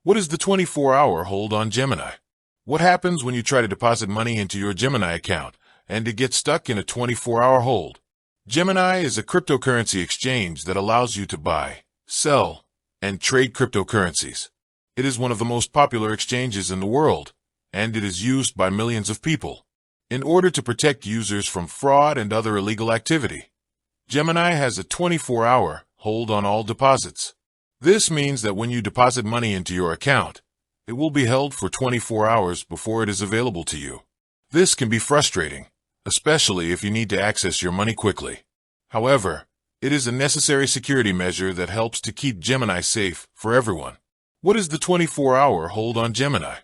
What is the 24-hour hold on Gemini? What happens when you try to deposit money into your Gemini account and it gets stuck in a 24-hour hold? Gemini is a cryptocurrency exchange that allows you to buy, sell, and trade cryptocurrencies. It is one of the most popular exchanges in the world, and it is used by millions of people. In order to protect users from fraud and other illegal activity, Gemini has a 24-hour hold on all deposits. This means that when you deposit money into your account, it will be held for 24 hours before it is available to you. This can be frustrating, especially if you need to access your money quickly. However, it is a necessary security measure that helps to keep Gemini safe for everyone. What is the 24-hour hold on Gemini?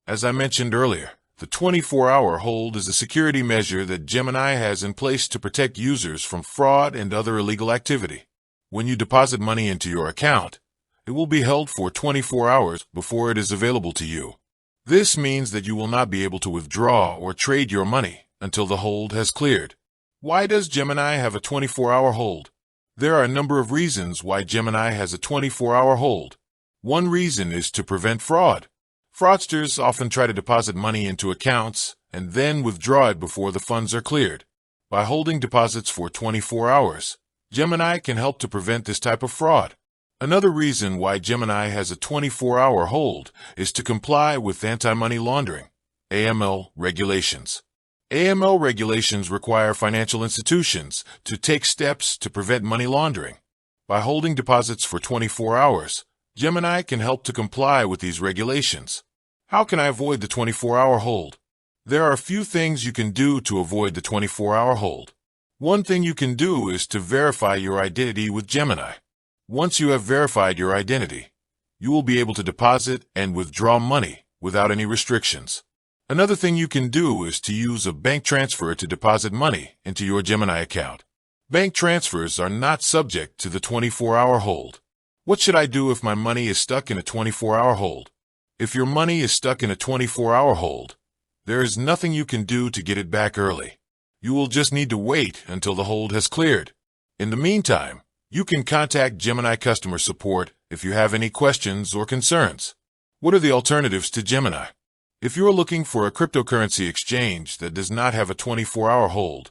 As I mentioned earlier, the 24-hour hold is a security measure that Gemini has in place to protect users from fraud and other illegal activity. When you deposit money into your account, it will be held for 24 hours before it is available to you. This means that you will not be able to withdraw or trade your money until the hold has cleared. Why does Gemini have a 24-hour hold? There are a number of reasons why Gemini has a 24-hour hold. One reason is to prevent fraud. Fraudsters often try to deposit money into accounts and then withdraw it before the funds are cleared. By holding deposits for 24 hours, Gemini can help to prevent this type of fraud. Another reason why Gemini has a 24-hour hold is to comply with anti-money laundering, AML, regulations. AML regulations require financial institutions to take steps to prevent money laundering. By holding deposits for 24 hours, Gemini can help to comply with these regulations. How can I avoid the 24-hour hold? There are a few things you can do to avoid the 24-hour hold. One thing you can do is to verify your identity with Gemini. Once you have verified your identity, you will be able to deposit and withdraw money without any restrictions. Another thing you can do is to use a bank transfer to deposit money into your Gemini account. Bank transfers are not subject to the 24-hour hold. What should I do if my money is stuck in a 24-hour hold? If your money is stuck in a 24-hour hold, there is nothing you can do to get it back early. You will just need to wait until the hold has cleared. In the meantime, you can contact Gemini customer support if you have any questions or concerns. What are the alternatives to Gemini? If you are looking for a cryptocurrency exchange that does not have a 24-hour hold,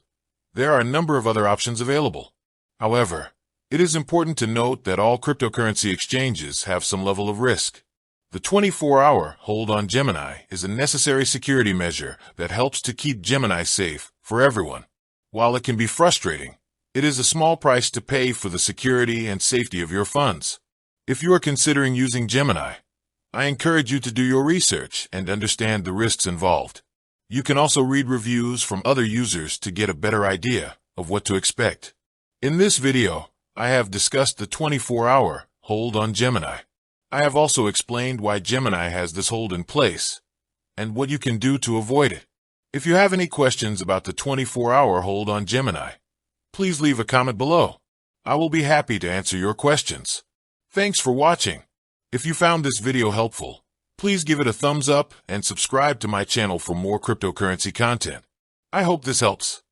there are a number of other options available. However, it is important to note that all cryptocurrency exchanges have some level of risk. The 24-hour hold on Gemini is a necessary security measure that helps to keep Gemini safe for everyone. While it can be frustrating, it is a small price to pay for the security and safety of your funds. If you are considering using Gemini, I encourage you to do your research and understand the risks involved. You can also read reviews from other users to get a better idea of what to expect. In this video, I have discussed the 24-hour hold on Gemini. I have also explained why Gemini has this hold in place and what you can do to avoid it. If you have any questions about the 24-hour hold on Gemini, please leave a comment below. I will be happy to answer your questions. Thanks for watching. If you found this video helpful, please give it a thumbs up and subscribe to my channel for more cryptocurrency content. I hope this helps.